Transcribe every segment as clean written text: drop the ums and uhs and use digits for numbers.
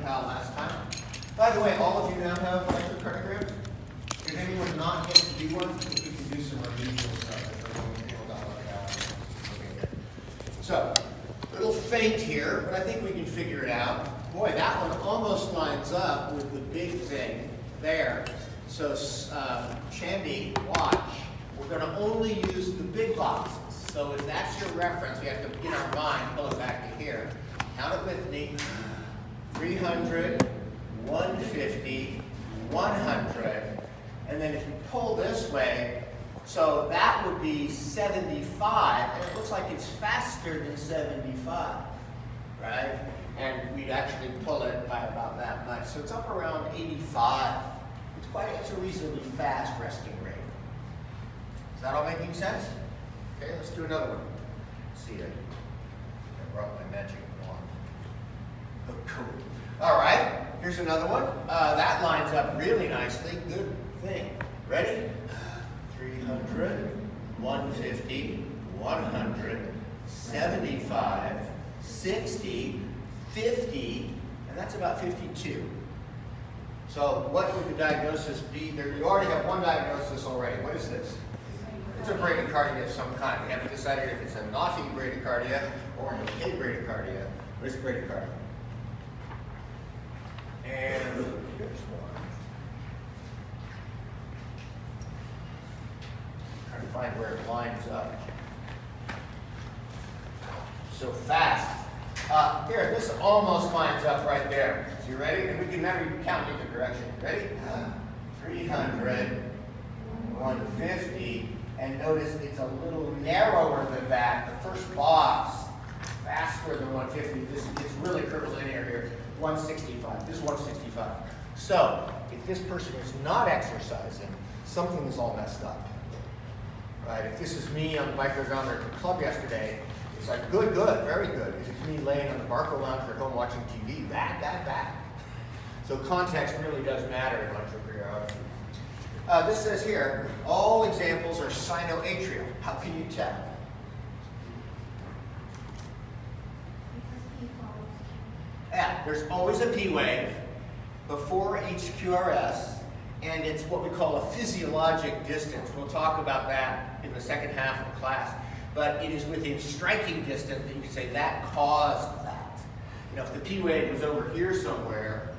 pal last time. By the way, all of you now have electrocardiograms? Did anyone not get to do one? We can do some remedial stuff if people got left out. Okay, good. So, little feint here, but I think we can figure it out. Boy, that one almost lines up with the big thing there. So, Chandy, watch. We're going to only use the big boxes. So if that's your reference, we have to, in our mind, pull it back to here. Count it with me. 300, 150, 100. And then if you pull this way, so that would be 75. And it looks like it's faster than 75, right? And we'd actually pull it by about that much. So it's up around 85. It's a reasonably fast resting rate. Is that all making sense? Okay, let's do another one. Let's see, I brought my magic wand. Oh, cool. All right, here's another one. That lines up really nicely. Good thing. Ready? 300, 150, 100, 75, 60, 50, and that's about 52. So what would the diagnosis be? You already have one diagnosis already. What is this? It's a bradycardia of some kind. We haven't decided if it's a naughty bradycardia or an okay bradycardia. What is bradycardia? And here's one. Trying to find where it lines up. So fast. Here, this almost lines up right there. So you ready? And we can never even count either direction. Ready? 300, 150, and notice it's a little narrower than that. The first box, faster than 150. It's really curvilinear here. 165. This is 165. So if this person is not exercising, something is all messed up. Right? If this is me on the bike ride around the club yesterday, it's like, good, very good. If it's me laying on the Barco lounge or at home watching TV, bad. So context really does matter in electrophysiology. This says here, all examples are sinoatrial. How can you tell? Yeah, there's always a P wave before each QRS, and it's what we call a physiologic distance. We'll talk about that in the second half of the class. But it is within striking distance that you can say that caused that. You know, if the P wave was over here somewhere,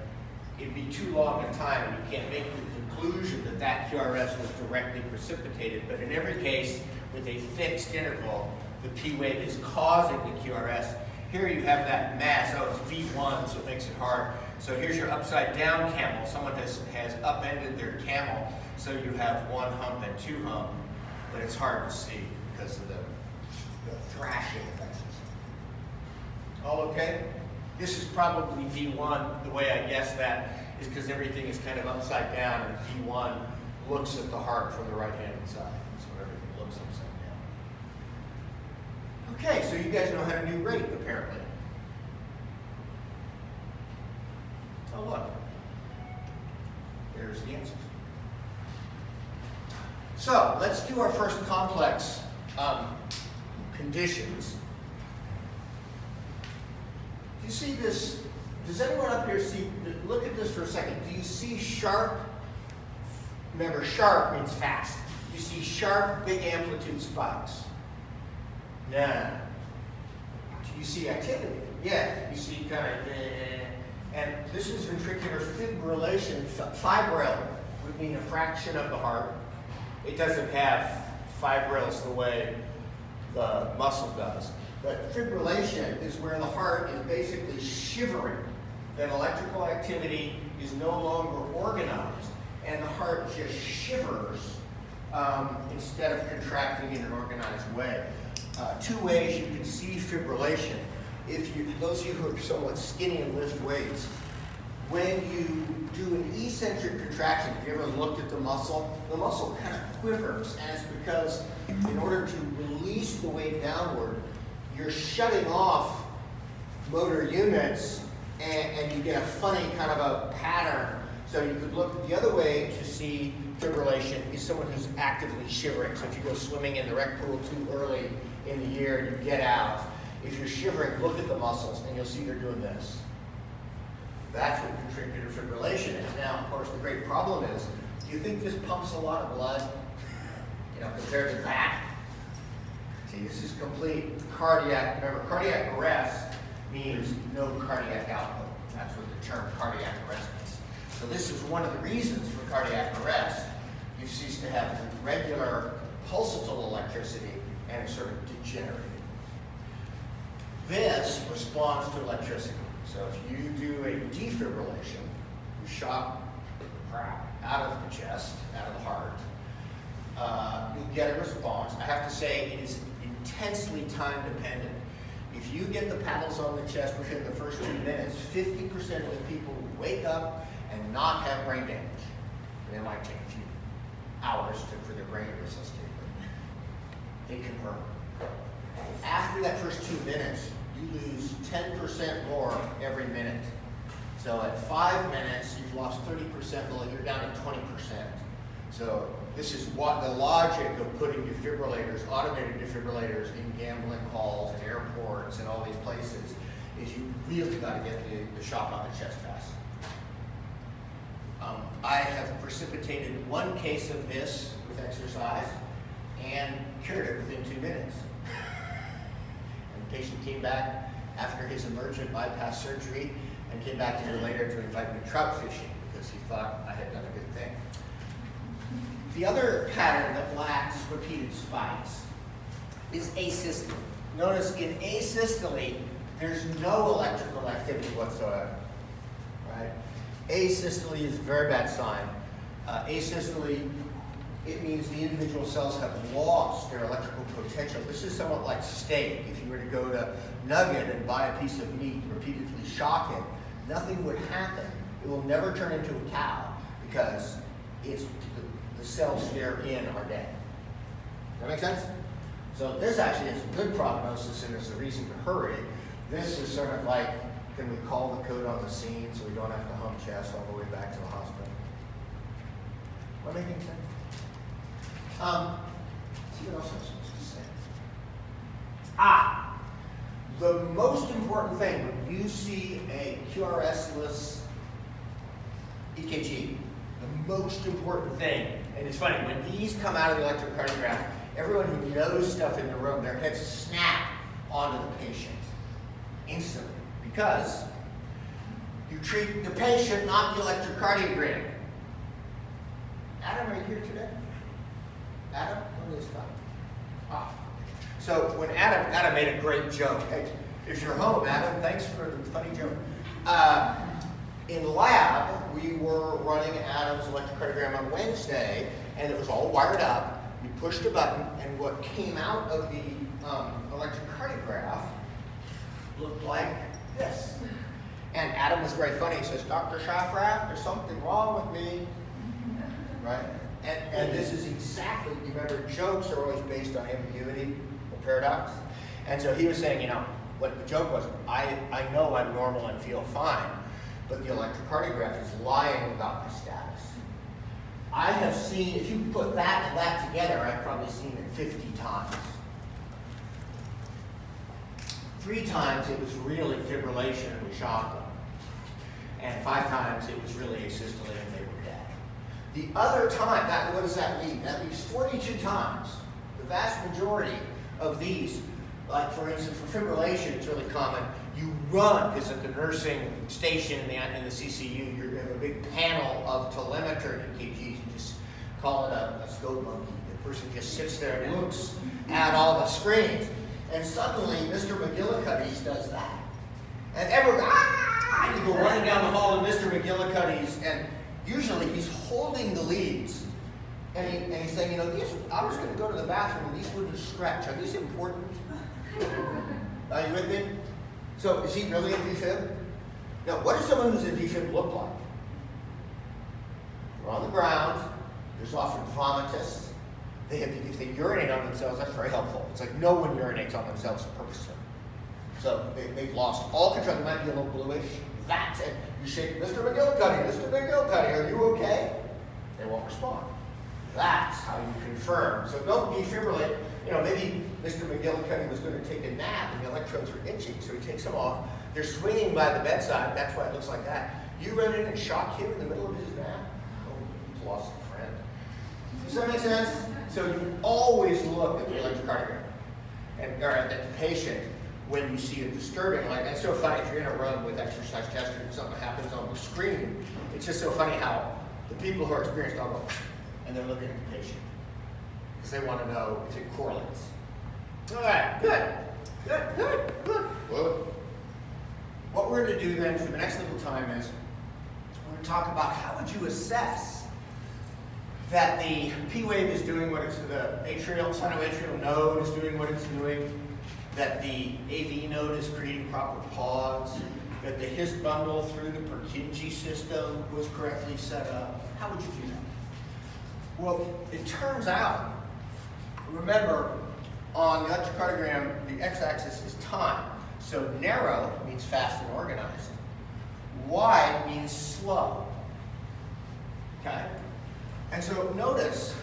it'd be too long a time, and you can't make the conclusion that that QRS was directly precipitated. But in every case, with a fixed interval, the P wave is causing the QRS. Here you have that mass. Oh, it's V1, so it makes it hard. So here's your upside down camel. Someone has upended their camel, so you have one hump and two hump, but it's hard to see because of the thrashing effects. All okay? This is probably V1. The way I guess that is because everything is kind of upside down, and V1 looks at the heart from the right-hand side. So everything looks upside down. Okay, so you guys know how to do rate, apparently. Oh, look. There's the answers. So let's do our first complex conditions. Do you see this? Does anyone up here see? Look at this for a second. Do you see sharp? Remember, sharp means fast. You see sharp, big amplitude spikes. Yeah. Do you see activity? Yeah. You see kind of, and this is ventricular fibrillation. Fibril would mean a fraction of the heart. It doesn't have fibrils the way the muscle does. But fibrillation is where the heart is basically shivering. That electrical activity is no longer organized, and the heart just shivers instead of contracting in an organized way. Two ways you can see fibrillation. Those of you who are somewhat skinny and lift weights, when you do an eccentric contraction, have you ever looked at the muscle kind of quivers, and it's because in order to release the weight downward, you're shutting off motor units, and you get a funny kind of a pattern. So you could look the other way to see fibrillation is someone who's actively shivering. So if you go swimming in the rec pool too early in the year and you get out, if you're shivering, look at the muscles, and you'll see they're doing this. That's what ventricular fibrillation is. Now, of course, the great problem is, do you think this pumps a lot of blood, compared to that? See, this is complete cardiac. Remember, cardiac arrest means no cardiac output. That's what the term cardiac arrest means. So this is one of the reasons for cardiac arrest. You cease to have regular pulsatile electricity and it's sort of degenerated. This responds to electricity. So if you do a defibrillation, you shock the crap out of the chest, out of the heart, you'll get a response. I have to say it is intensely time dependent. If you get the paddles on the chest within the first 2 minutes, 50% of the people will wake up and not have brain damage. And it might take a few hours for their brain to resuscitate. They confirm. After that first 2 minutes, you lose 10% more every minute. So at 5 minutes, you've lost 30%, well, you're down to 20%. So this is what the logic of putting defibrillators, automated defibrillators in gambling halls and airports and all these places, is you really got to get the shock on the chest fast. I have precipitated one case of this with exercise and cured it within 2 minutes. And the patient came back after his emergent bypass surgery and came back to me later to invite me trout fishing because he thought I had done a good thing. The other pattern that lacks repeated spikes is asystole. Notice in asystole, there's no electrical activity whatsoever, right? Asystole is a very bad sign. Asystole, it means the individual cells have lost their electrical potential. This is somewhat like steak. If you were to go to Nugget and buy a piece of meat and repeatedly shock it, nothing would happen. It will never turn into a cow because it's the cells therein are dead. Does that make sense? So this actually is a good prognosis and is a reason to hurry. This is sort of like, can we call the code on the scene so we don't have to hump chest all the way back to the hospital? Am I making sense? See what else I'm supposed to say. The most important thing when you see a QRS-less EKG, the most important thing, and it's funny, when these come out of the electrocardiograph, everyone who knows stuff in the room, their heads snap onto the patient instantly because you treat the patient, not the electrocardiogram. Adam, are you here today? Adam? What is that? So when Adam made a great joke. Hey, if you're home, Adam, thanks for the funny joke. In lab, we were running Adam's electrocardiogram on Wednesday, and it was all wired up. You pushed a button, and what came out of the electrocardiograph looked like this. And Adam was very funny. He says, Dr. Shafrath, there's something wrong with me. Right? And this is exactly, remember, jokes are always based on ambiguity or paradox. And so he was saying, what the joke was, I know I'm normal and feel fine, but the electrocardiograph is lying about my status. I have seen, if you put that and that together, I've probably seen it 50 times. 3 times it was really fibrillation and we shocked them. And 5 times it was really asystole and they were dead. The other time, what does that mean? That means 42 times. The vast majority of these, like for instance for fibrillation, it's really common. You run, because at the nursing station in the CCU, you have a big panel of telemetry EKGs. You just call it a scope monkey. The person just sits there and looks at all the screens. And suddenly, Mr. McGillicuddy's does that. And everyone, you go running down the hall to Mr. McGillicuddy's, and usually he's holding the leads. And he's saying, I was going to go to the bathroom, and these wouldn't stretch. Are these important? Are you with me? So, is he really in defib? Now, what does someone who's in defib look like? They're on the ground. There's often vomitus. If they urinate on themselves, that's very helpful. It's like no one urinates on themselves purposely. So they've lost all control. They might be a little bluish. That's it. You shake, Mr. McGillicuddy, are you okay? They won't respond. That's how you confirm. So don't defibrillate. Maybe Mr. McGillicuddy was going to take a nap and the electrodes were itching, so he takes them off. They're swinging by the bedside. That's why it looks like that. You run in and shock him in the middle of his nap, oh, he's lost a friend. Does that make sense? So you always look at the electrocardiogram or at the patient when you see it disturbing. Like, it's so funny if you're in a room with exercise testers and something happens on the screen. It's just so funny how the people who are experienced all go, and they're looking at the patient because they want to know if it correlates. All right, good. Whoa. What we're going to do then for the next little time is we're going to talk about how would you assess that the P wave is doing what it's, the sinoatrial node is doing what it's doing, that the AV node is creating proper pause, that the His bundle through the Purkinje system was correctly set up. How would you do that? Well, it turns out, remember, on the electrocardiogram, the x-axis is time. So narrow means fast and organized. Wide means slow. Okay? And so notice,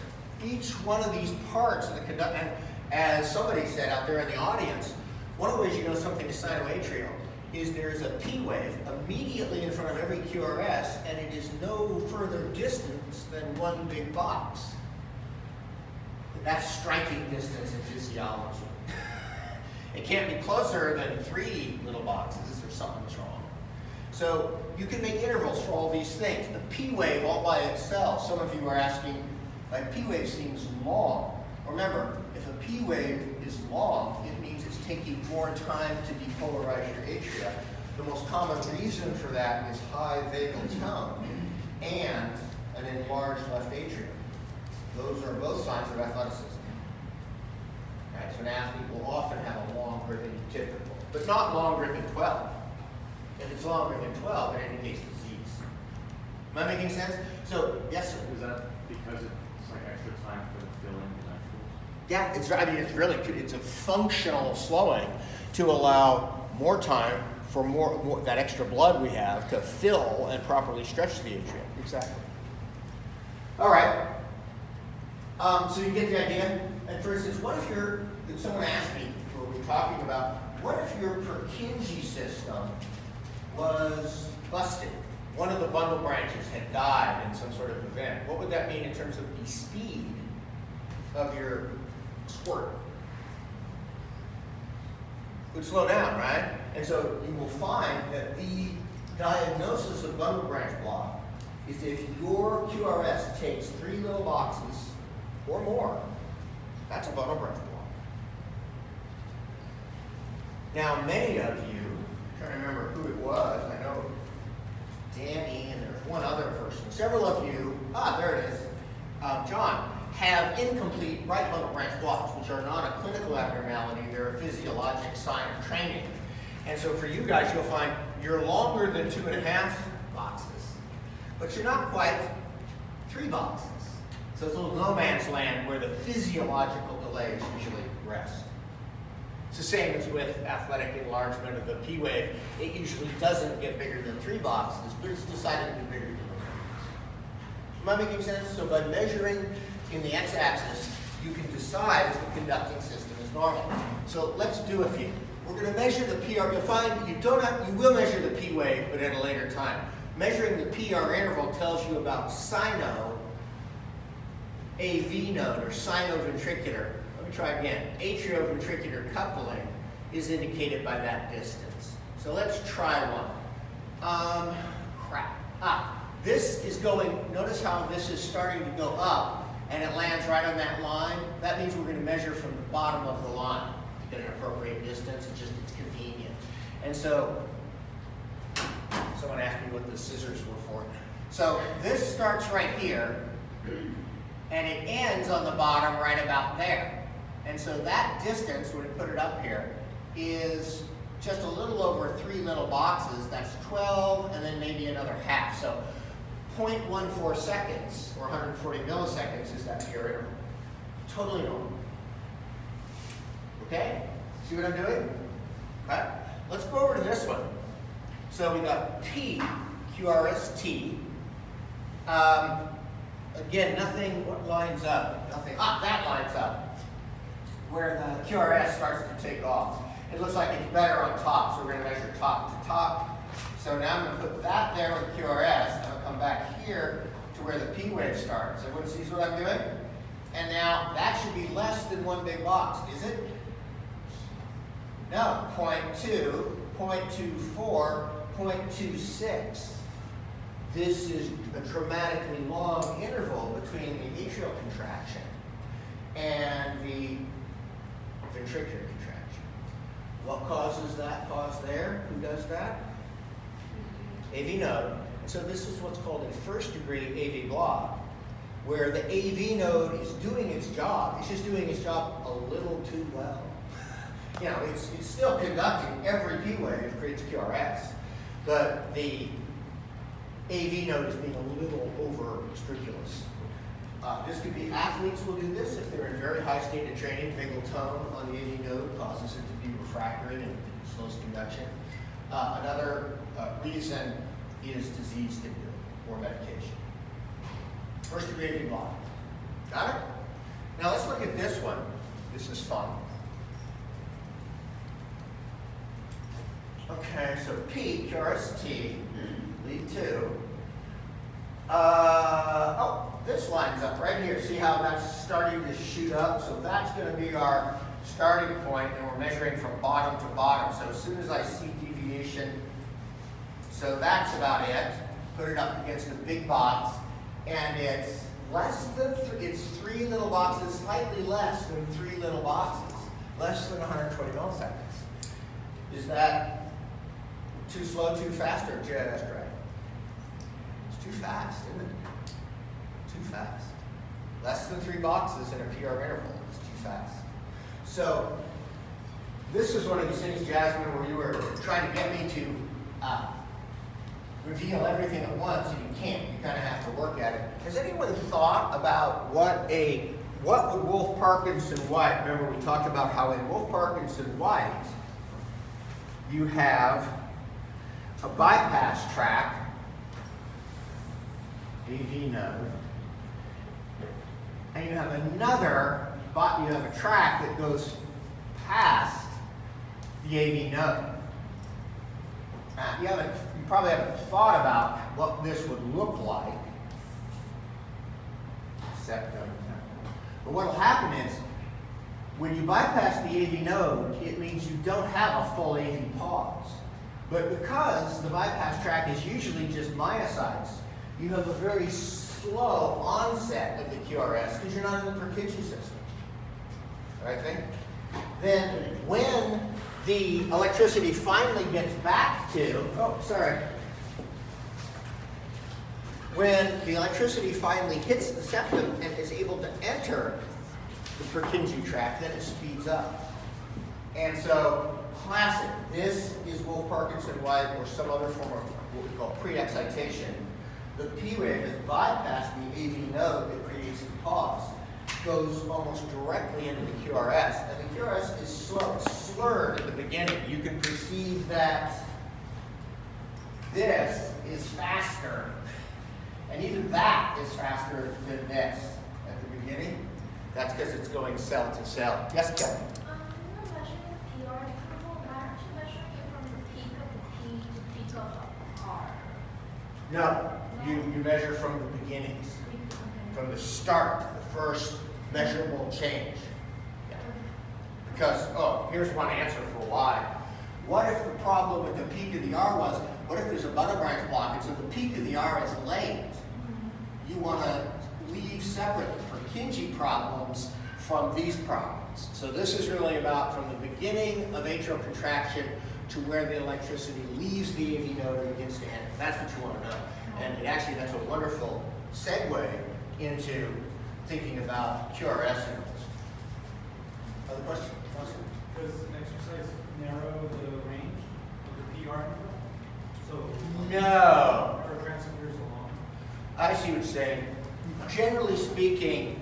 each one of these parts of the conduct, and as somebody said out there in the audience, one of the ways you know something is sinoatrial is there's a P wave immediately in front of every QRS, and it is no further distance than one big box. That's striking distance in physiology. It can't be closer than 3 little boxes or something's wrong. So you can make intervals for all these things. The P wave all by itself, some of you are asking, like, P wave seems long. Remember, if a P wave is long, it means it's taking more time to depolarize your atria. The most common reason for that is high vagal tone and an enlarged left atrium. Those are both signs of athleticism. Right, so an athlete will often have a longer than typical, but not longer than 12. If it's longer than 12, it indicates disease. Am I making sense? So, yes, sir. Is that because it's like extra time for the filling electricals? Yeah, it's, I mean, it's really, it's a functional slowing to allow more time for more that extra blood we have to fill and properly stretch the atrium. Exactly. All right. So you get the idea? And for instance, what if someone asked me, or we were talking about, what if your Purkinje system was busted? One of the bundle branches had died in some sort of event. What would that mean in terms of the speed of your squirt? It would slow down, right? And so you will find that the diagnosis of bundle branch block is if your QRS takes 3 little boxes or more, that's a bundle branch block. Now, many of you, I'm trying to remember who it was, I know Danny and there's one other person, several of you, there it is, John, have incomplete right bundle branch blocks, which are not a clinical abnormality, they're a physiologic sign of training. And so for you guys, you'll find you're longer than 2.5 boxes, but you're not quite 3 boxes. So it's a little no man's land where the physiological delays usually rest. It's the same as with athletic enlargement of the P wave. It usually doesn't get bigger than 3 boxes, but it's decided to be bigger than 3 boxes. Am I making sense? So by measuring in the x-axis, you can decide if the conducting system is normal. So let's do a few. We're going to measure the PR. You'll find you will measure the P wave, but at a later time. Measuring the PR interval tells you about sino AV node or sinoventricular. Let me try again. Atrioventricular coupling is indicated by that distance. So let's try one. This is going, notice how this is starting to go up and it lands right on that line. That means we're going to measure from the bottom of the line to get an appropriate distance. It's convenient. And so, someone asked me what the scissors were for. So this starts right here and it ends on the bottom right about there. And so that distance, when we put it up here, is just a little over 3 little boxes. That's 12 and then maybe another half. So 0.14 seconds or 140 milliseconds is that PR interval. Totally normal. Okay? See what I'm doing? All right. Let's go over to this one. So we got T, QRST. Again, nothing lines up. Nothing. That lines up. Where the QRS starts to take off. It looks like it's better on top, so we're going to measure top to top. So now I'm going to put that there with QRS, and I'll come back here to where the P wave starts. Everyone sees what I'm doing? And now that should be less than one big box, is it? No, 0.2, 0.24, 0.26. This is a dramatically long interval between the atrial contraction and the ventricular contraction. What causes that pause there? Who does that? AV node. And so this is what's called a first degree AV block, where the AV node is doing its job. It's just doing its job a little too well. You know, it's still conducting every P wave, creates QRS, but the AV node is being a little over scrupulous. This could be athletes will do this if they're in very high state of training. Vagal tone on the AV node causes it to be refractory and slows conduction. Another reason is disease stimulant or medication. First degree AV block. Got it? Now let's look at this one. This is fun. Okay, so P, QRST, lead 2. Oh, this lines up right here. See how that's starting to shoot up? So that's going to be our starting point, and we're measuring from bottom to bottom. So as soon as I see deviation, so that's about it. Put it up against a big box, and it's less than, it's 3 little boxes, slightly less than 3 little boxes, less than 120 milliseconds. Is that too slow, too fast, or just right? It's too fast, isn't it? Too fast. Less than 3 boxes in a PR interval is too fast. So this is one of these things, Jasmine, where you were trying to get me to reveal everything at once, and you can't. You kind of have to work at it. Has anyone thought about what would Wolff-Parkinson-White? Remember, we talked about how in Wolff-Parkinson-White you have a bypass track, AV node, and you have another, you have a track that goes past the AV node. You probably haven't thought about what this would look like, septum. But what will happen is, when you bypass the AV node, it means you don't have a full AV pause. But because the bypass track is usually just myocytes, you have a very slow onset of the QRS because you're not in the Purkinje system. Right thing? Then when the electricity finally gets back to, when the electricity finally hits the septum and is able to enter the Purkinje tract, then it speeds up. And so, classic, this is Wolff-Parkinson-White or some other form of what we call pre-excitation. The P wave has bypassed the AV node that creates the pause, goes almost directly into the QRS, and the QRS is slurred at the beginning. You can perceive that this is faster, and even that is faster than this at the beginning. That's because it's going cell to cell. Yes, Kelly? When you're measuring the PR interval, you're actually measuring it from the peak of the P to peak of the R. No, you measure from the beginnings, from the start, the first measurable change. Yeah. Because, here's one answer for why. What if the problem with the peak of the R was, what if there's a Butterbrand's block, and so the peak of the R is late? You want to leave separate the Purkinje problems from these problems. So this is really about from the beginning of atrial contraction to where the electricity leaves the AV node and begins to enter. That's what you want to know. And actually, that's a wonderful segue into thinking about QRS intervals. Other question? Does an exercise narrow the range of the PR interval? So No. Are transmitters along? I see what you're saying. Generally speaking,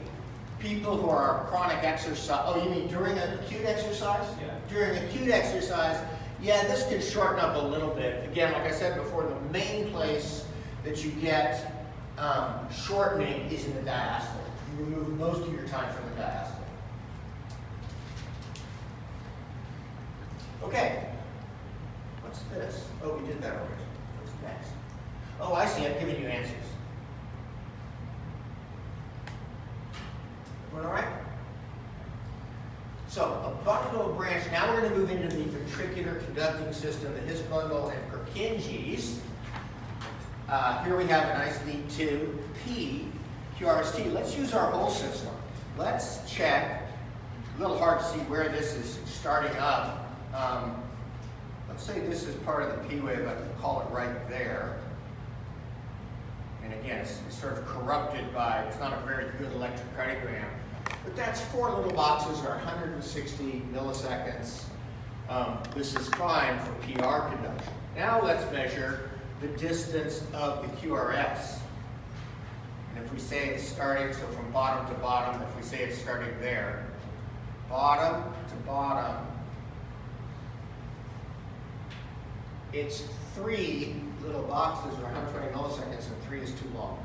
people who are chronic exercise, you mean during an acute exercise? Yeah. During acute exercise, yeah, this can shorten up a little bit. Again, like I said before, the main place that you get shortening is in the diastole. You remove most of your time from the diastole. Okay. What's this? Oh, we did that already. Oh, I see, I've given you answers. Everyone all right? So, a bundle branch, now we're going to move into the ventricular conducting system, the His bundle and Purkinje's. Here we have a nice lead 2, P, QRST. Let's use our whole system. Let's check, a little hard to see where this is starting up. Let's say this is part of the P wave, I can call it right there. And again, it's sort of corrupted by, it's not a very good electrocardiogram. But that's 4 little boxes or 160 milliseconds. This is fine for PR conduction. Now let's measure the distance of the QRS. And if we say it's starting, so from bottom to bottom, if we say it's starting there, bottom to bottom, it's 3 little boxes or 120 milliseconds, and 3 is too long.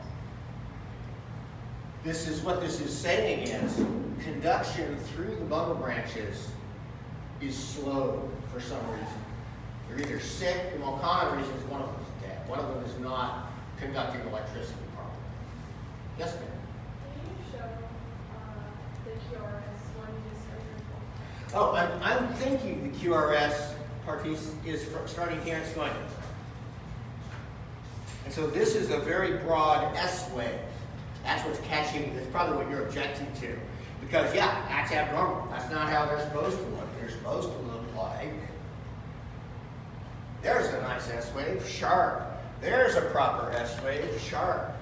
This is what this is saying is conduction through the bundle branches is slow for some reason. They're either sick, and one common reason is one of them is dead. One of them is not conducting electricity properly. Yes, ma'am? Can you show the QRS when you just Oh, I'm thinking the QRS part is starting here and it's going. And so this is a very broad S wave. That's what's catching, that's probably what you're objecting to. Because yeah, that's abnormal. That's not how they're supposed to look. They're supposed to look like, there's a nice S wave, sharp. There's a proper S wave, sharp.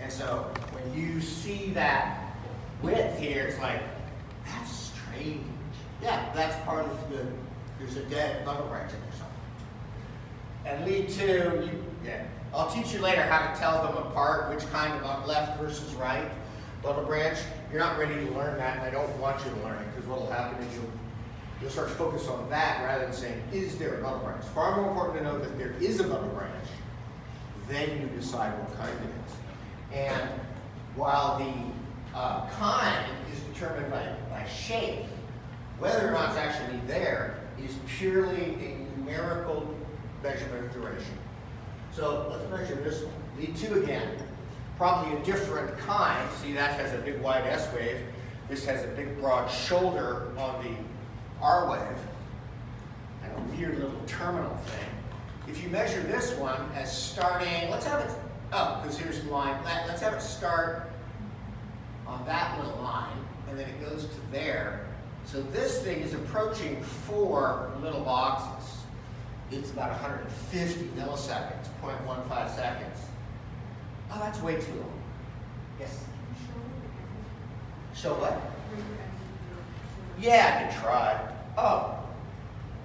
And so when you see that width here, it's like, that's strange. Yeah, that's part of the, there's a dead bundle branch in there somewhere. And lead 2, I'll teach you later how to tell them apart, which kind of left versus right bundle branch. You're not ready to learn that, and I don't want you to learn it, because what will happen is you'll start to focus on that rather than saying, is there a bundle branch? It's far more important to know that there is a bundle branch, then you decide what kind it is. And while the kind is determined by shape, whether or not it's actually there is purely a numerical measurement of duration. So let's measure this one. Lead 2 again. Probably a different kind. See, that has a big wide S wave. This has a big broad shoulder on the R wave. And a weird little terminal thing. If you measure this one as starting, let's have it, because here's the line. Let's have it start on that little line, and then it goes to there. So this thing is approaching 4 little boxes. It's about 150 milliseconds, 0.15 seconds. Oh, that's way too long. Yes? Show what? Yeah, I can try. Oh,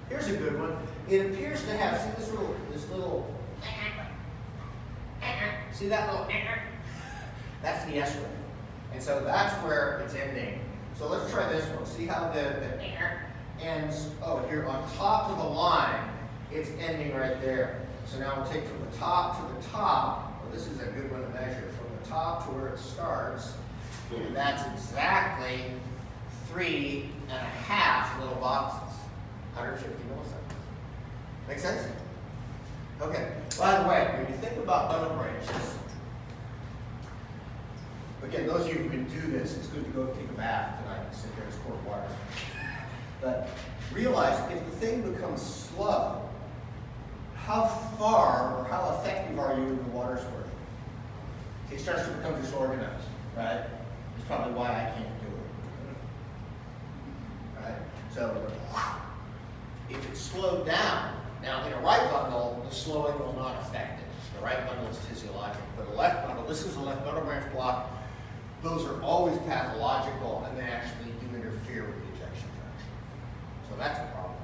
here's a good one. It appears to have, see this little, see that little, that's the S wave. And so that's where it's ending. So let's try this one. See how the ends, here on top of the line, it's ending right there. So now we'll take from the top to the top. Well, this is a good one to measure. From the top to where it starts, and that's exactly 3.5 little boxes, 150 milliseconds. Make sense? Okay. By the way, when you think about bundle branches, again, those of you who can do this, it's good to go take a bath tonight and sit there in cold water. But realize if the thing becomes slow, how far or how effective are you in the water sport? It starts to become disorganized, right? It's probably why I can't do it. Right? So if it's slowed down, now in a right bundle, the slowing will not affect it. The right bundle is physiological, but the left bundle, this is a left bundle branch block. Those are always pathological, and they actually do interfere with the ejection fraction. So that's a problem.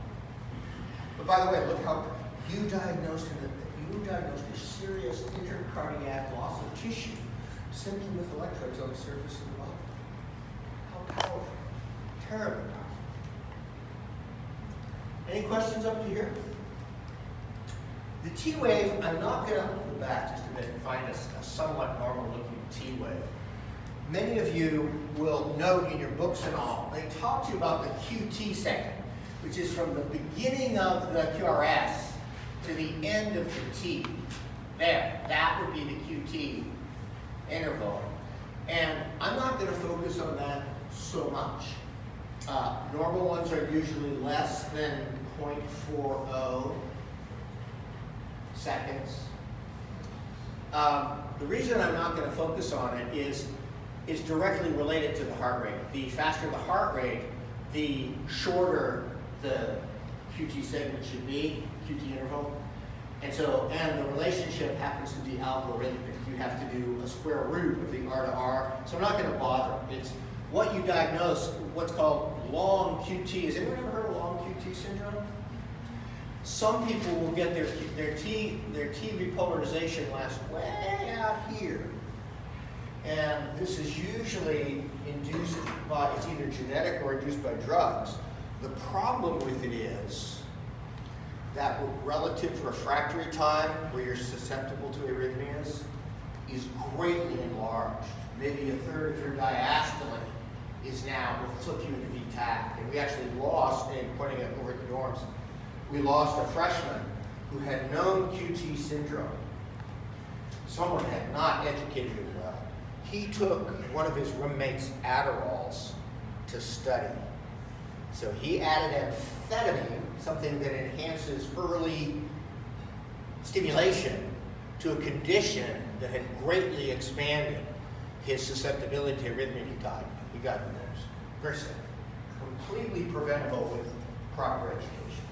But by the way, look how you diagnosed a serious intercardiac loss of tissue simply with electrodes on the surface of the body. How powerful. Terribly powerful. Any questions up to here? The T wave, I'm not going to go back just a bit and find a somewhat normal looking T wave. Many of you will note in your books and all, they talk to you about the QT segment, which is from the beginning of the QRS to the end of the T. There, that would be the QT interval. And I'm not going to focus on that so much. Normal ones are usually less than 0.40 seconds. The reason I'm not going to focus on it is directly related to the heart rate. The faster the heart rate, the shorter the QT segment should be, QT interval. And the relationship happens to be algorithmic. You have to do a square root of the R to R. So I'm not going to bother. It's what you diagnose, what's called long QT. Has anyone ever heard of long QT syndrome? Some people will get their T repolarization last way out here. And this is usually induced by, it's either genetic or induced by drugs. The problem with it is that relative refractory time, where you're susceptible to arrhythmias, is greatly enlarged. Maybe a third of your diastole is now, will flip you into VTAC. And we actually lost, and pointing it over at the dorms, we lost a freshman who had known QT syndrome. Someone had not educated him well. He took one of his roommate's Adderalls to study. So he added amphetamine, something that enhances early stimulation, to a condition that had greatly expanded his susceptibility to arrhythmia. He died. He got the nerves. Very sick. Completely preventable with proper education.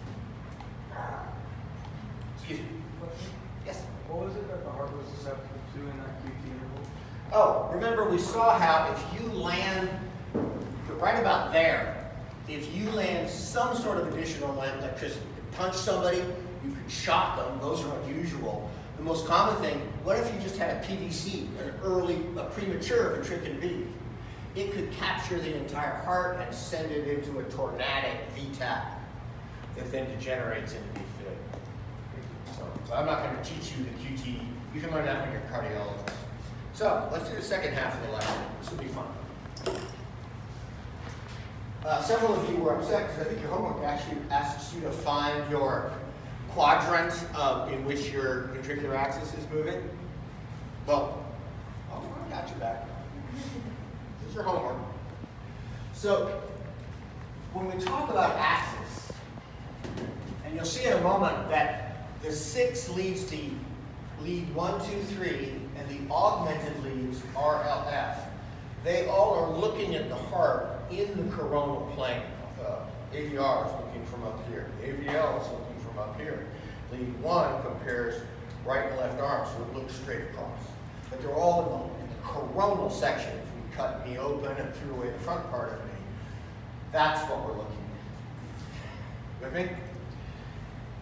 Excuse me. Yes? What was it that the heart was susceptible to in that QT interval? Oh, remember we saw how if you land right about there, if you land some sort of additional electricity, you could punch somebody, you could shock them, those are unusual. The most common thing, what if you just had a PVC, a premature ventricular beat? It could capture the entire heart and send it into a tornadic VTAC that then degenerates into VFib. So I'm not going to teach you the QT. You can learn that when you're a cardiologist. So let's do the second half of the lecture. This will be fun. Several of you were upset because I think your homework actually asks you to find your quadrant in which your ventricular axis is moving. Well, I got your back. This is your homework. So when we talk about axis, and you'll see in a moment that the 6 leads the lead 1, 2, 3, and the augmented leads, RLF, they all are looking at the heart in the coronal plane. AVR is looking from up here. The AVL is looking from up here. Lead 1 compares right and left arms, so it looks straight across. But they're all in the coronal section. If we cut me open and threw away the front part of me, that's what we're looking at. With me?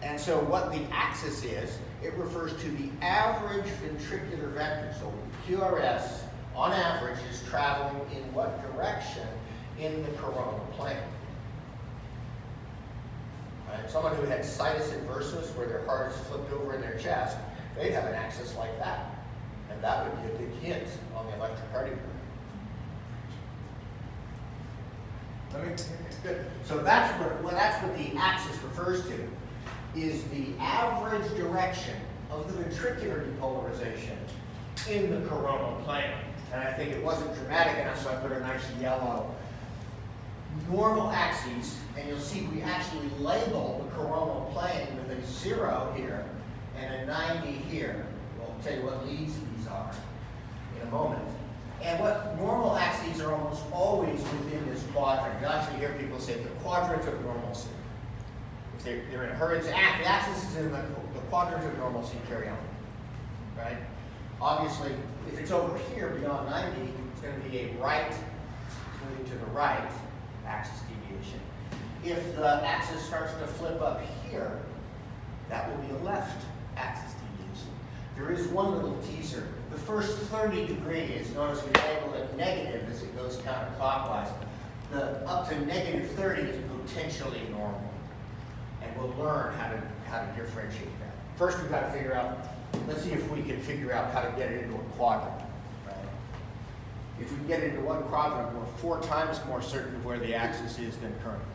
And so what the axis is, it refers to the average ventricular vector. So QRS, on average, is traveling in what direction in the coronal plane? Right? Someone who had situs inversus, where their heart is flipped over in their chest, they'd have an axis like that. And that would be a big hint on the electrocardiogram. Good. So that's what the axis refers to, is the average direction of the ventricular depolarization in the coronal plane. And I think it wasn't dramatic enough, so I put a nice yellow. Normal axes, and you'll see we actually label the coronal plane with a 0 here and a 90 here. We'll tell you what leads these are in a moment. And what normal axes are almost always within this quadrant. You actually hear people say the quadrant of normalcy. If they're in Hurd's, the axis is in the quadrant of normalcy, carry on. Right? Obviously, if it's over here beyond 90, it's going to be a right, moving to the right axis deviation. If the axis starts to flip up here, that will be a left axis deviation. There is one little teaser. The first 30 degrees, notice we label it negative as it goes counterclockwise. The up to negative 30 is potentially normal. And we'll learn how to differentiate that. First, we've got to figure out, let's see if we can figure out how to get it into a quadrant. Right? If we can get it into one quadrant, we're 4 times more certain of where the axis is than currently.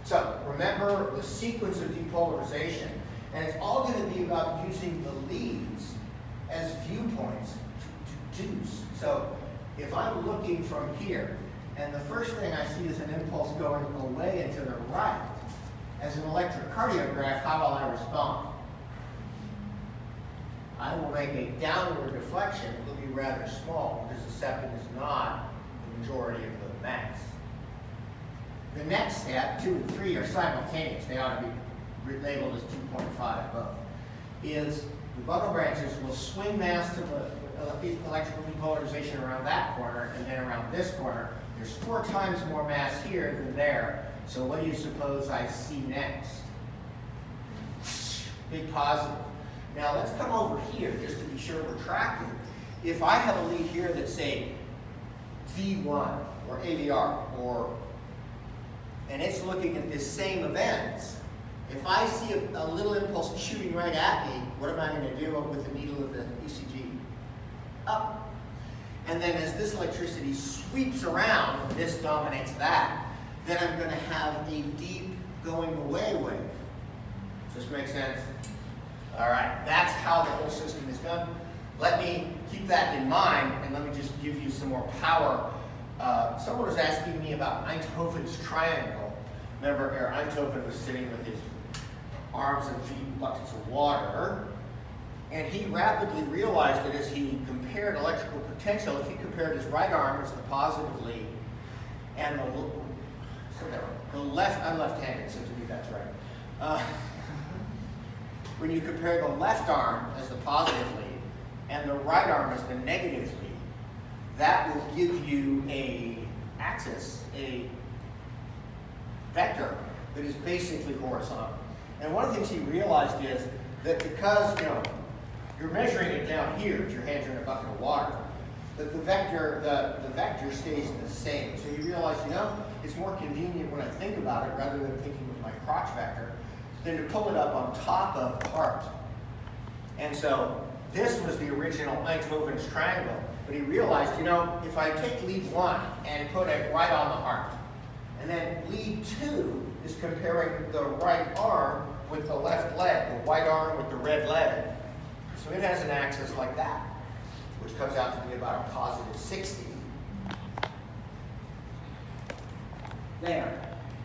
So remember the sequence of depolarization. And it's all going to be about using the leads as viewpoints to deduce. So if I'm looking from here, and the first thing I see is an impulse going away and to the right, as an electrocardiograph, how will I respond? I will make a downward deflection. It will be rather small because the septum is not the majority of the mass. The next step, 2 and 3, are simultaneous. They ought to be labeled as 2.5 above. Is the bundle branches will swing mass to the electrical depolarization around that corner and then around this corner. There's 4 times more mass here than there. So what do you suppose I see next? Big positive. Now let's come over here just to be sure we're tracking. If I have a lead here that's say V1 or AVR and it's looking at this same events, if I see a little impulse shooting right at me, what am I going to do with the needle of the ECG? Up. And then as this electricity sweeps around, this dominates that, then I'm going to have a deep going away wave. Does this make sense? All right, that's how the whole system is done. Let me keep that in mind, and let me just give you some more power. Someone was asking me about Einthoven's triangle. Remember, Einthoven was sitting with his arms and feet in buckets of water, and he rapidly realized that as he compared electrical potential, if he compared his right arm as the positive lead, and the left, I'm left-handed, so to me that's right. When you compare the left arm as the positive lead and the right arm as the negative lead, that will give you a axis, a vector that is basically horizontal. And one of the things he realized is that because you're measuring it down here, if your hands are in a bucket of water, that the vector stays the same. So you realize, it's more convenient when I think about it rather than thinking with my crotch vector, than to pull it up on top of the heart. And so this was the original Einthoven's triangle. But he realized, if I take lead 1 and put it right on the heart, and then lead 2 is comparing the right arm with the left leg, the white arm with the red leg. So it has an axis like that, which comes out to be about a positive 60. There.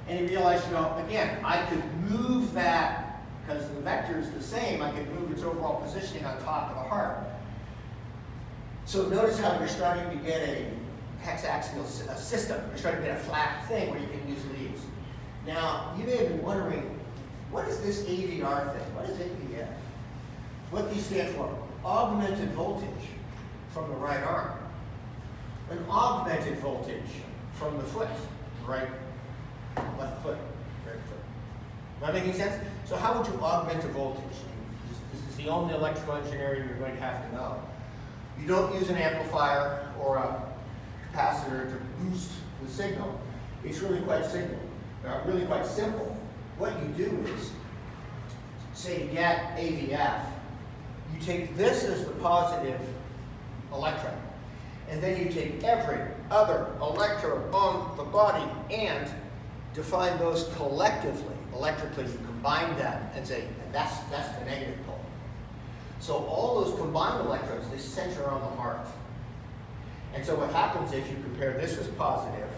And he realized, again, I could move that, because the vector is the same, I could move its overall positioning on top of the heart. So notice how you're starting to get a hexaxial system. You're starting to get a flat thing where you can use leads. Now, you may have been wondering, what is this AVR thing? What is AVR? What these stand for? Augmented voltage from the right arm. An augmented voltage from the foot, left foot, right foot. Am I making sense? So how would you augment a voltage? This is the only electrical engineering you're going to have to know. You don't use an amplifier or a capacitor to boost the signal. It's really quite simple. What you do is, say to get AVF, you take this as the positive electron, and then you take every other electrode on the body and define those collectively, electrically. You combine them and say, that's the negative pole. So all those combined electrodes, they center on the heart. And so what happens if you compare this as positive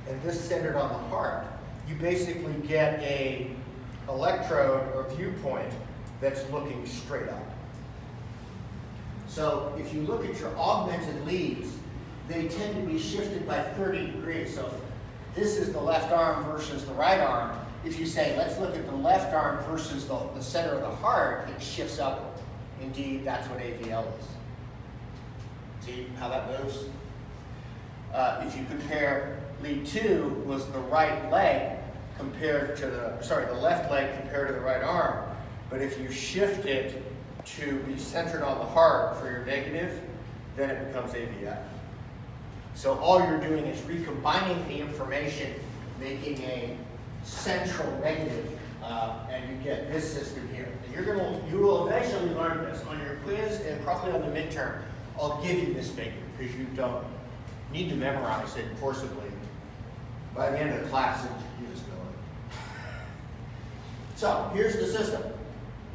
and this centered on the heart, you basically get a electrode or viewpoint that's looking straight up. So if you look at your augmented leads, they tend to be shifted by 30 degrees. So if this is the left arm versus the right arm, if you say, let's look at the left arm versus the center of the heart, it shifts upward. Indeed, that's what AVL is. See how that moves? If you compare lead 2 was the right leg compared to the left leg compared to the right arm. But if you shift it to be centered on the heart for your negative, then it becomes AVF. So all you're doing is recombining the information, making a central negative, and you get this system here. And you will eventually learn this on your quiz and probably on the midterm. I'll give you this figure because you don't need to memorize it forcibly. By the end of the class, you just know it. So here's the system.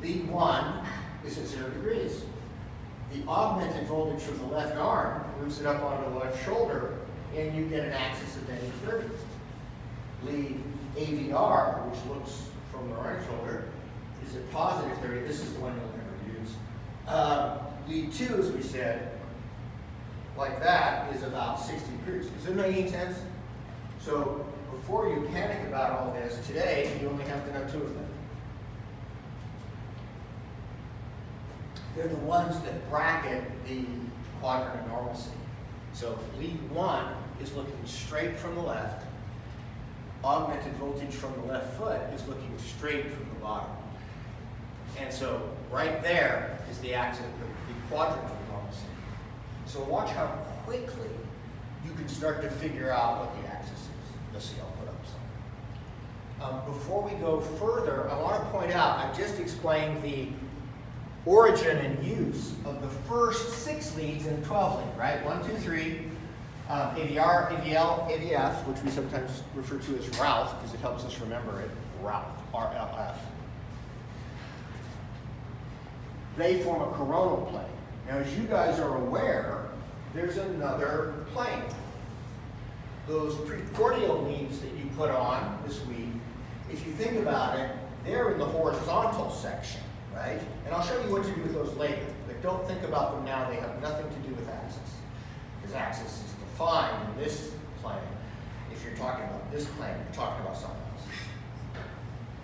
lead 1 is at 0 degrees. The augmented voltage from the left arm moves it up onto the left shoulder, and you get an axis of negative 30. Lead AVR, which looks from the right shoulder, is at positive 30. This is the one you'll never use. Lead 2, as we said, like that, is about 60 degrees. Is it making sense? So before you panic about all this, today you only have to know 2 of them. They're the ones that bracket the quadrant of normalcy. So lead 1 is looking straight from the left. Augmented voltage from the left foot is looking straight from the bottom. And so right there is the axis, the quadrant of normalcy. So watch how quickly you can start to figure out what the axis is. Let's see, I'll put up some. Before we go further, I want to point out, I just explained the origin and use of the first 6 leads in a 12 lead, right? 1, 2, 3, AVR, AVL, AVF, which we sometimes refer to as Ralph because it helps us remember it, Ralph, RLF. They form a coronal plane. Now, as you guys are aware, there's another plane. Those precordial leads that you put on this week, if you think about it, they're in the horizontal section, right? And I'll show you what to do with those later, but don't think about them now. They have nothing to do with axis, because axis is defined in this plane. If you're talking about this plane, you're talking about something else.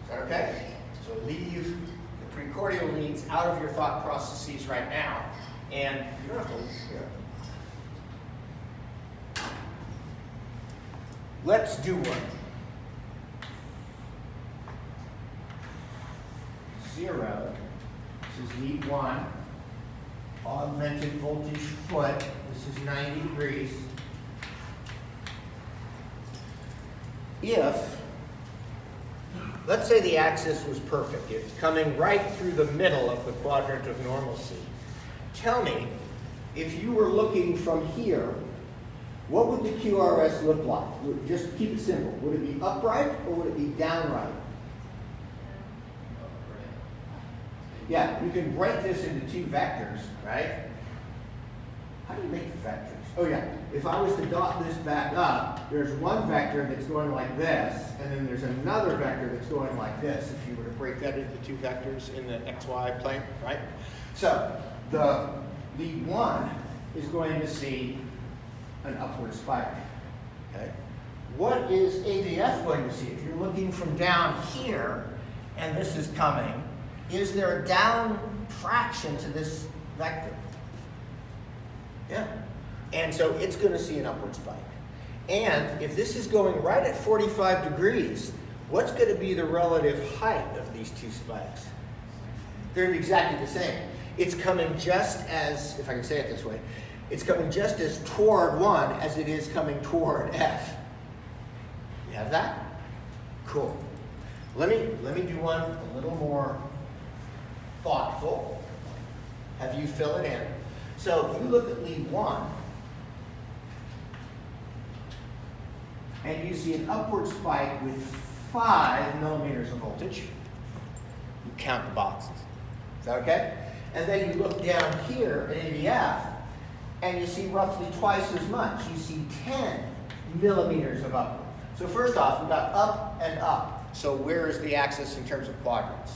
Is that okay? So leave the precordial leads out of your thought processes right now, and you don't have to leave here. Let's do one. 0, this is lead 1, augmented voltage foot, this is 90 degrees. If, let's say the axis was perfect, it's coming right through the middle of the quadrant of normalcy. Tell me, if you were looking from here, what would the QRS look like? Just keep it simple. Would it be upright or would it be downright? Yeah, you can break this into 2 vectors, right? How do you make the vectors? Oh yeah, if I was to dot this back up, there's one vector that's going like this, and then there's another vector that's going like this, if you were to break that into 2 vectors in the XY plane, right? So, the lead 1 is going to see an upward spike, okay? What is AVF going to see? If you're looking from down here, and this is coming, is there a down fraction to this vector? Yeah. And so it's going to see an upward spike. And if this is going right at 45 degrees, what's going to be the relative height of these 2 spikes? They're exactly the same. It's coming just as, if I can say it this way, it's coming just as toward 1 as it is coming toward F. You have that? Cool. Let me do one a little more thoughtful. Have you fill it in. So if you look at lead 1, and you see an upward spike with 5 millimeters of voltage, you count the boxes. Is that okay? And then you look down here at AVF, and you see roughly twice as much. You see 10 millimeters of upward. So first off, we've got up and up. So where is the axis in terms of quadrants?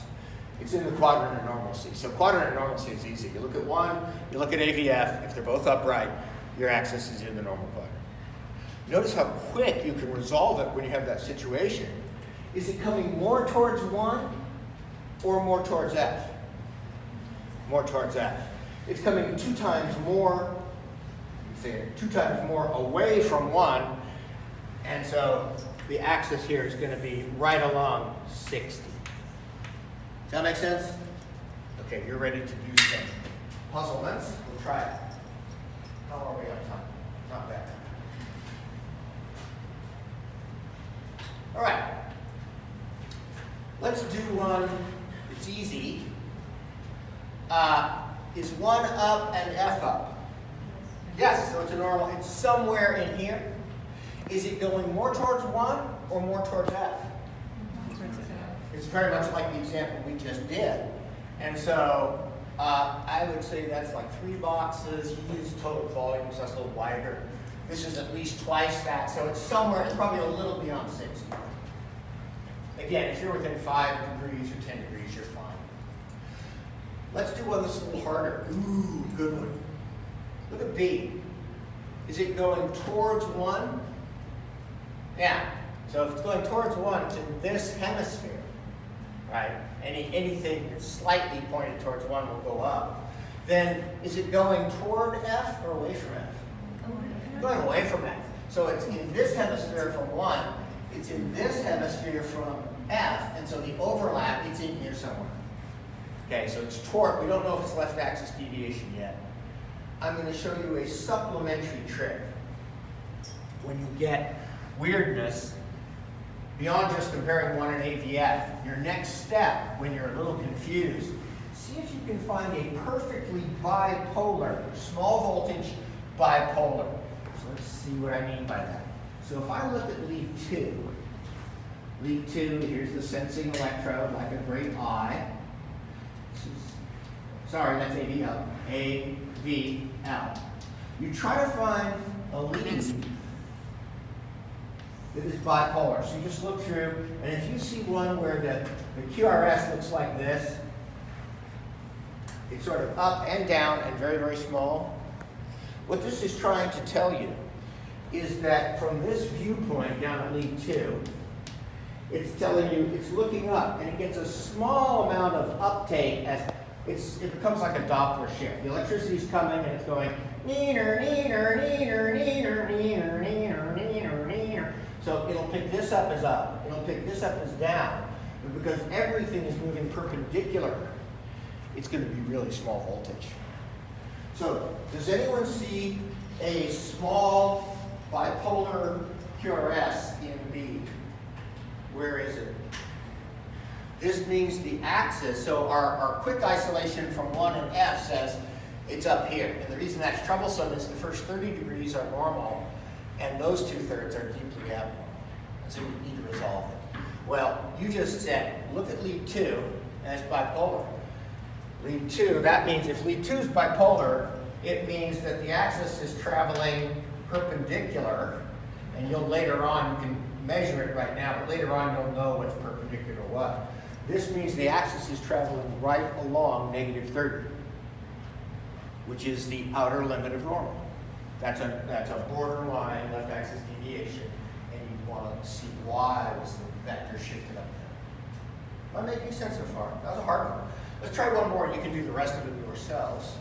It's in the quadrant of normalcy. So quadrant of normalcy is easy. You look at 1, you look at AVF. If they're both upright, your axis is in the normal quadrant. Notice how quick you can resolve it when you have that situation. Is it coming more towards 1 or more towards F? More towards F. It's coming 2 times more, say it, 2 times more away from 1, and so the axis here is going to be right along 60. Does that make sense? Okay, you're ready to do some puzzlements. We'll try it. How are we on time? Not bad. All right. Let's do one. It's easy. Is 1 up and F up? Yes, so it's a normal. It's somewhere in here. Is it going more towards 1 or more towards F? It's very much like the example we just did. And so I would say that's like 3 boxes. You use total volume, so that's a little wider. This is at least twice that, so it's somewhere, it's probably a little beyond 60. Again, if you're within 5 degrees or 10 degrees, you're fine. Let's do one that's a little harder. Ooh, good one. Look at B. Is it going towards 1? Yeah. So if it's going towards 1, it's in this hemisphere, right? Anything that's slightly pointed towards 1 will go up. Then is it going toward F or away from F? Going away from F. So it's in this hemisphere from 1. It's in this hemisphere from F, and so the overlap, it's in here somewhere. Okay, so it's toward, we don't know if it's left axis deviation yet. I'm going to show you a supplementary trick. When you get weirdness, beyond just comparing 1 and AVF, your next step, when you're a little confused, see if you can find a perfectly bipolar, small voltage bipolar. So let's see what I mean by that. So if I look at lead 2, here's the sensing electrode, like a great eye. Sorry, that's AVL. AVL. You try to find a lead that is bipolar. So you just look through, and if you see one where the QRS looks like this, it's sort of up and down and very, very small. What this is trying to tell you is that from this viewpoint down at lead 2, it's telling you it's looking up, and it gets a small amount of uptake as it becomes like a Doppler shift. The electricity is coming and it's going neener, neener, neener, neener, neener, neener, neener, neener. So it'll pick this up as up. It'll pick this up as down. But because everything is moving perpendicular, it's going to be really small voltage. So does anyone see a small bipolar QRS in B? Where is it? This means the axis, so our quick isolation from 1 and F says it's up here. And the reason that's troublesome is the first 30 degrees are normal, and those 2/3 are deeply abnormal. And so we need to resolve it. Well, you just said, look at lead 2, and it's bipolar. Lead 2, that means if lead 2 is bipolar, it means that the axis is traveling perpendicular, and you'll later on, you can measure it right now, but later on you'll know what's perpendicular to what. This means the axis is traveling right along -30, which is the outer limit of normal. That's a borderline left axis deviation, and you want to see why was the vector shifted up there. Am I making sense so far? That was a hard one. Let's try one more, and you can do the rest of it yourselves.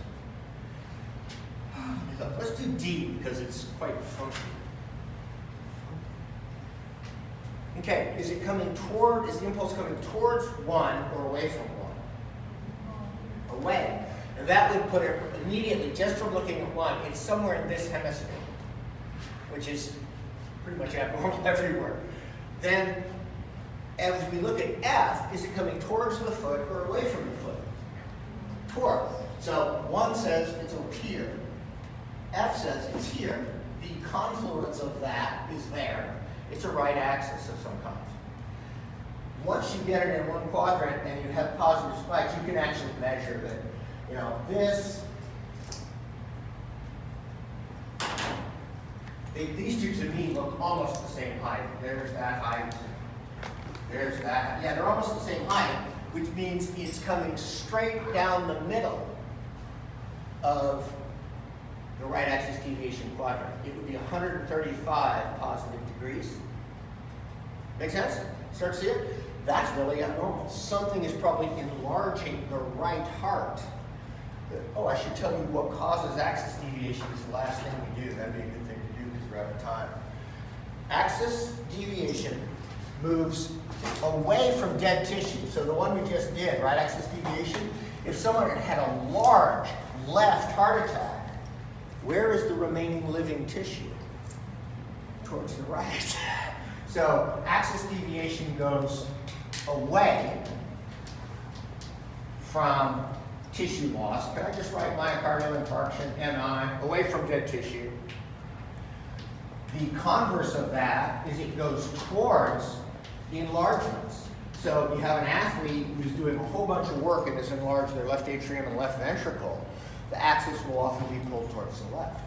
Let's do D, because it's quite funky. Okay, is the impulse coming towards 1 or away from 1? Away. And that would put it immediately, just from looking at 1, it's somewhere in this hemisphere, which is pretty much abnormal everywhere. Then, as we look at F, is it coming towards the foot or away from the foot? Toward. So 1 says it's over here. F says it's here. The confluence of that is there. It's a right axis of some kind. Once you get it in one quadrant and you have positive spikes, you can actually measure that, this. These two to me look almost the same height. There's that height. There's that. Yeah, they're almost the same height, which means it's coming straight down the middle of the right axis deviation quadrant. It would be 135 positive degrees. Make sense? Start to see it? That's really abnormal. Something is probably enlarging the right heart. Oh, I should tell you what causes axis deviation is the last thing we do. That'd be a good thing to do because we're out of time. Axis deviation moves away from dead tissue. So the one we just did, right axis deviation, if someone had a large left heart attack, where is the remaining living tissue? Towards the right. So axis deviation goes away from tissue loss. Can I just write myocardial infarction, MI, away from dead tissue? The converse of that is it goes towards the enlargements. So you have an athlete who's doing a whole bunch of work and has enlarged their left atrium and left ventricle, the axis will often be pulled towards the left.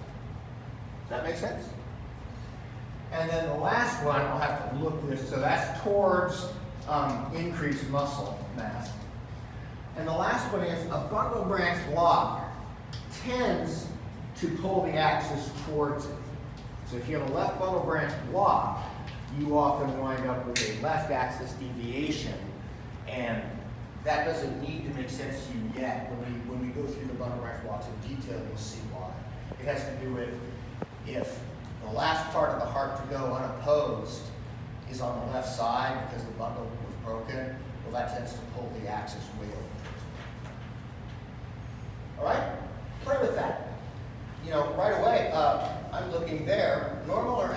Does that make sense? And then the last one, I'll have to look this, so that's towards increased muscle mass. And the last one is a bundle branch block tends to pull the axis towards it. So if you have a left bundle branch block, you often wind up with a left axis deviation, and that doesn't need to make sense to you yet. When we go through the bundle branch blocks in detail, you'll see why. It has to do with if the last part of the heart to go unopposed is on the left side because the bundle was broken, well, that tends to pull the axis way over. All right? Play with that. You know, right away, I'm looking there. Normal or